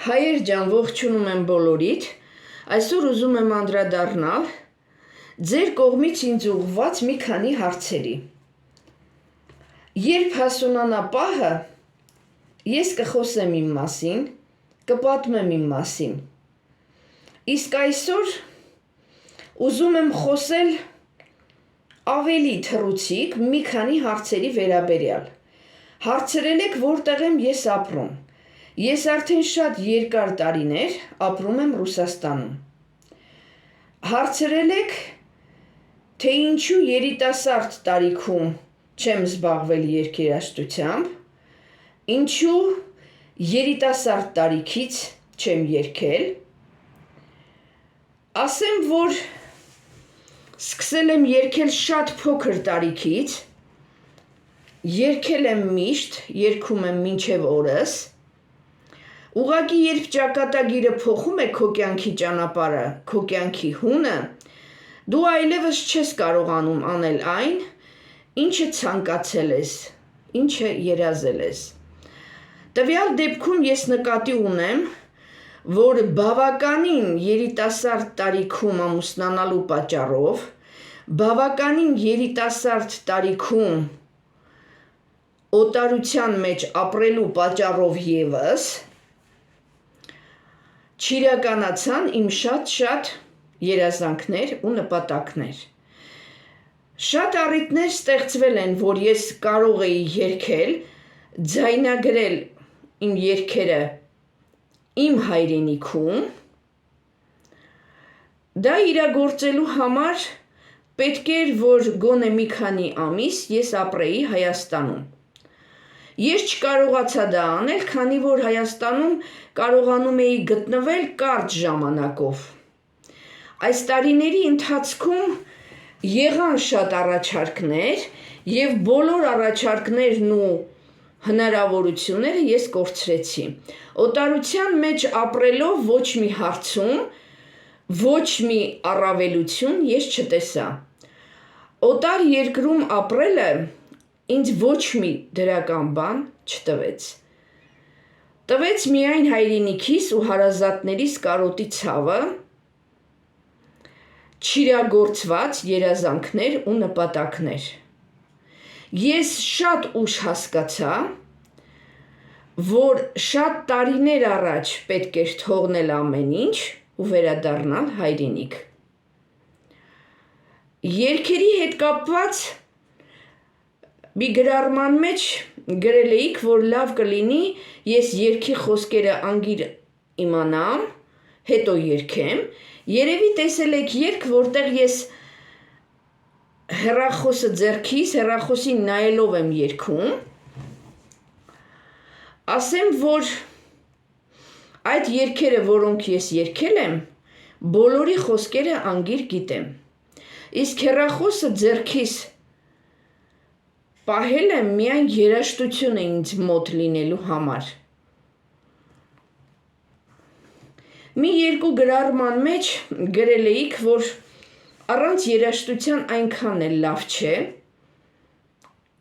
Հայեր ջան, ողջունում եմ բոլորիդ, այսօր ուզում եմ անդրադառնալ ձեր կողմից ինձ ուղղված մի քանի հարցերի։ Երբ հասունանա պահը, ես կխոսեմ իմ մասին, կպատմեմ իմ մասին։ Իսկ այսօր ուզում եմ խոսել ավելի թռուցիկ մի քանի հարցերի վերաբերյալ։ Հարցրել եք, որտեղ եմ ես ապրում։ Ես արդեն շատ երկար տարիներ ապրում եմ Ռուսաստանում։ Հարցրել եք, թե ինչու երիտասարդ տարիքում չեմ զբաղվել երգերաշտությամբ, ինչու երիտասարդ տարիքից չեմ երգել։ Ասեմ, որ սկսել եմ երգել շատ փոքր տարիքից, երգել եմ միշտ, երգում եմ մինչև օրս։ Ուղղակի երբ ճակատագիրը փոխում է քո կյանքի ճանապարհը, քո կյանքի հունը, դու այլևս չես կարողանում անել այն, ինչը ցանկացել ես, ինչը երազել ես։ Տվյալ դեպքում ես նկատի ունեմ, որ բավականին երիտասարդ տարիքում ամուսնանալու պատճառով, բավականին երիտասարդ տարիքում օտարության մեջ ապրելու պատճառով ևս չիրականացան իմ շատ երազանքներ ու նպատակներ։ Շատ առիթներ ստեղծվել են, որ ես կարող էի երգել, ձայնագրել իմ երգերը իմ հայրենիքում։ Դա իրագործելու համար պետք էր, որ գոնե մի քանի ամիս ես ապրեի Հայաստանում։ Ես չկարողացա դա անել, քանի որ Հայաստանում կարողանում էի գտնվել կարճ ժամանակով։ Այս տարիների ընթացքում եղան շատ առաջարկներ և բոլոր առաջարկներն ու հնարավորությունները ես կորցրեցի։ Օտարության մեջ ապրելով ոչ մի հարցում, ոչ մի առավելություն ես չտեսա։ Օտար երկրում ապրելը ինձ ոչ մի դրական բան չտվեց։ Տվեց միայն հայրենիքիս ու հարազատներիս կարոտի ցավը, չիրագործված երազանքներ ու նպատակներ։ Ես շատ ուշ հասկացա, որ շատ տարիներ առաջ պետք էր թողնել ամեն ինչ ու վերադառնալ հայրենիք։ Երգերի հետ կապված մի գրառման մեջ գրել էիք, որ լավ կլինի ես երգի խոսքերը անգիր իմանամ, հետո երգեմ։ Երևի տեսել եք երգ, որտեղ ես հեռախոսը ձեռքիս, հեռախոսին նայելով եմ երգում։ Ասեմ, որ այդ երգերը, որոնք ես երգել եմ, բոլորի խոսքերը անգիր գիտեմ։ Իսկ հեռախոսը ձեռքիս պահել եմ միայն երաժշտությունը ինձ մոտ լինելու համար։ Մի երկու գրառման մեջ գրել էիք, որ առանց երաժշտության այնքան էլ լավ չէ։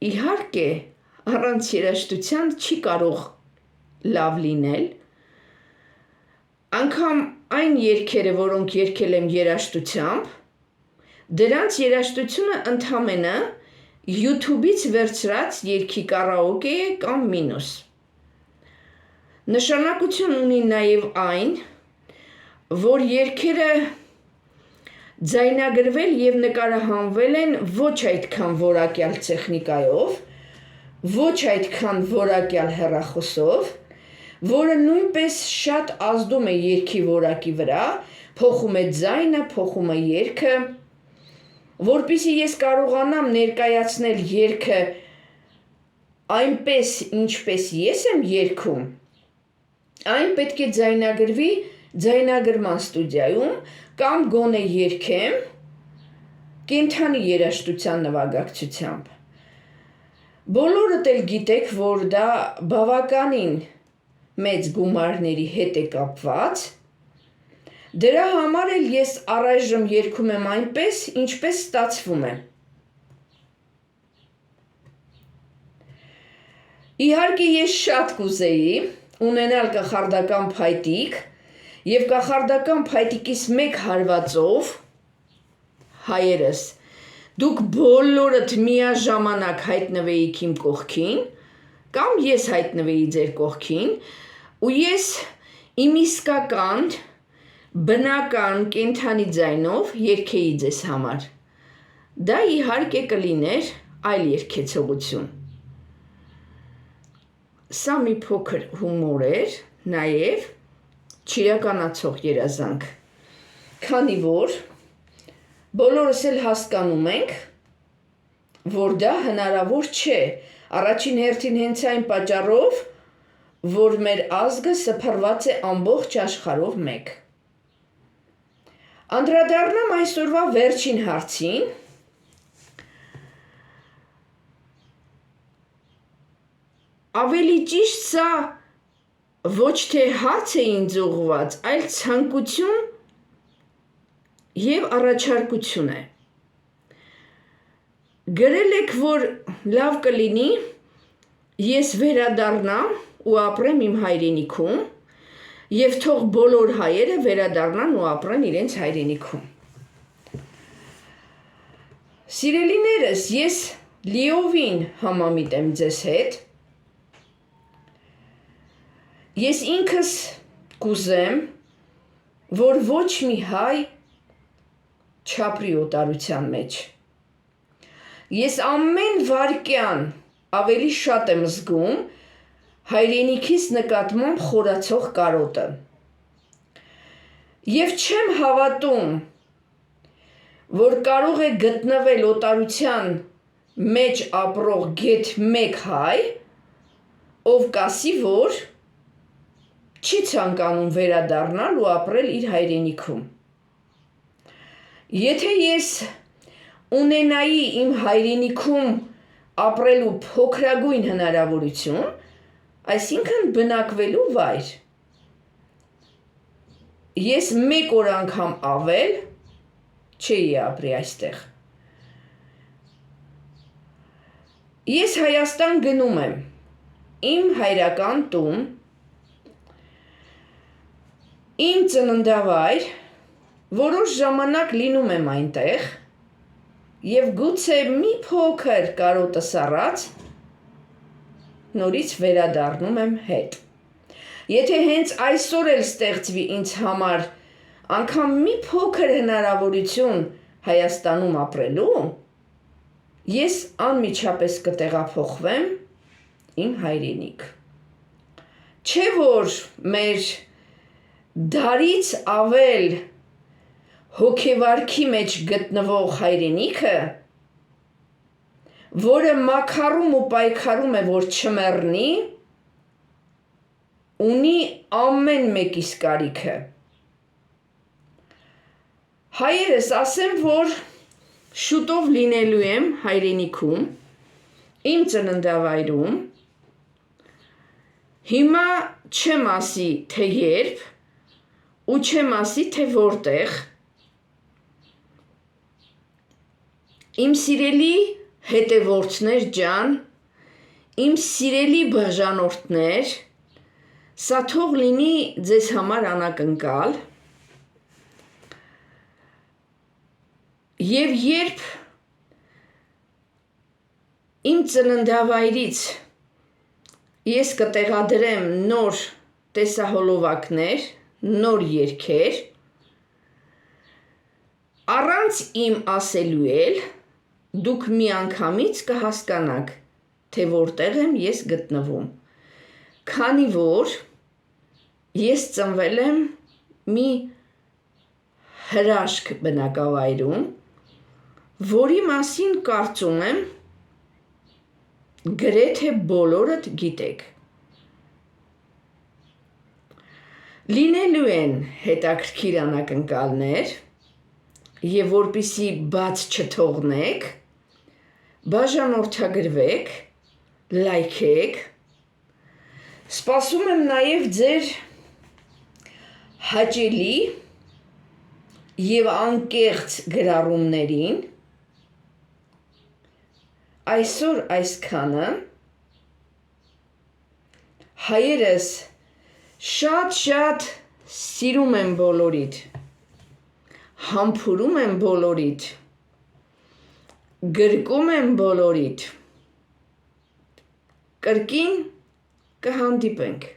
Իհարկե, առանց երաժշտության չի կարող լավ լինել։ Անգամ այն երգերը, որոնք երգել եմ երաժշտությամբ, դրանց երաժշտությունը ընդամենը YouTube-ից վերցրած երգի կարաոկե է կամ մինուս։ Նշանակություն ունի նաև այն, որ երգերը ձայնագրվել և նկարահանվել են ոչ այդքան որակյալ տեխնիկայով, ոչ այդքան որակյալ հեռախոսով, որը նույնպես շատ ազդում է երգի որակի վրա, փոխում է ձայնը, փոխում է երգը, որպեսզի ես կարողանամ ներկայացնել երգը այնպես, ինչպես ես եմ երգում, այն պետք է ձայնագրվի ձայնագրման ստուդիայում կամ գոնե երգեմ կենդանի երաժշտության նվագակցությամբ։ Բոլորդ էլ գիտեք, որ դա բավականին մեծ գումարների հետ է կապված։ Դրա համար էլ ես առայժմ երգում եմ այնպես, ինչպես ստացվում է։ Իհարկե ես շատ կուզեի, ունենալ կախարդական փայտիկ եւ կախարդական փայտիկից մեկ հարվածով հայերս դուք բոլորդ միաժամանակ հայտնվեիք իմ կողքին կամ ես հայտնվեի ձեր կողքին ու ես իմ իսկական բնական կենդանի ձայնով երգեի ձեզ համար դա իհարկե կլիներ այլ երգեցողություն Սա մի փոքր հումոր էր, նաև չիրականացող երազանք, քանի որ բոլորս էլ հասկանում ենք, որ դա հնարավոր չէ, առաջին հերթին հենց այն պատճառով, որ մեր ազգը սփռված է ամբողջ աշխարհով մեկ։ Անդրադառնամ այսօրվա վերջին հարցին, Ավելի ճիշտ սա ոչ թե հարց է ինձ ուղղված, այլ ցանկություն եւ առաջարկություն է։ Գրել եք, որ լավ կլինի ես վերադառնամ ու ապրեմ իմ հայրենիքում եւ թող բոլոր հայերը վերադառնան ու ապրեն իրենց հայրենիքում։ Սիրելիներս, ես լիովին համամիտ եմ ձեզ հետ Ես ինքս կուզեմ, որ ոչ մի հայ չապրի օտարության մեջ։ Ես ամեն վայրկյան ավելի շատ եմ զգում հայրենիքիս նկատմամբ խորացող կարոտը։ Եվ չեմ հավատում, որ կարող է գտնվել օտարության մեջ ապրող գեթ մեկ հայ, ով կասի, որ չի ցանկանում վերադառնալ ու ապրել իր հայրենիքում։ Եթե ես ունենայի իմ հայրենիքում ապրելու փոքրագույն հնարավորություն, այսինքն բնակվելու վայր, ես մեկ օր անգամ ավել չէի ապրի այստեղ։ Ես Հայաստան գնում եմ, իմ հայրական տուն, Իմ ծննդավայր, որոշ ժամանակ լինում եմ այնտեղ և գուցե մի փոքր կարոտս առած, նորից վերադառնում եմ հետ։ Եթե հենց այսօր էլ ստեղծվի ինձ համար անգամ մի փոքր հնարավորություն Հայաստանում ապրելու, ես անմիջապես կտեղափոխվեմ իմ հայրենիք։ Չէ որ մեր դարից ավել հոգեվարքի մեջ գտնվող հայրենիքը, որը մաքարում ու պայքարում է, որ չմեռնի, ունի ամեն մեկիս կարիքը։ Հայերս ասեմ, որ շուտով լինելու եմ հայրենիքում, իմ ծննդավայրում, հիմա չեմ ասի, թե երբ, ու չեմ ասի, թե որտեղ, իմ սիրելի հետևորդներ ջան, իմ սիրելի բաժանորդներ, սա թող լինի ձեզ համար անակնկալ, և երբ իմ ծննդավայրից ես կտեղադրեմ նոր տեսահոլովակներ, նոր երգեր, առանց իմ ասելու էլ, դուք միանգամից կհասկանաք, թե որտեղ եմ ես գտնվում, քանի որ ես ծնվել եմ մի հրաշք բնակավայրում, որի մասին կարծում եմ գրեթե բոլորդ գիտեք։ Լինելու են հետաքրքիր անակնկալներ և որպեսզի բաց չթողնեք, բաժանորդագրվեք, լայքեք, սպասում եմ նաև ձեր հաճելի և անկեղծ գրառումներին, այսօր այսքանը, հայերս Շատ սիրում եմ բոլորիդ, համբուրում եմ բոլորիդ, գրկում եմ բոլորիդ, կրկին կհանդիպենք։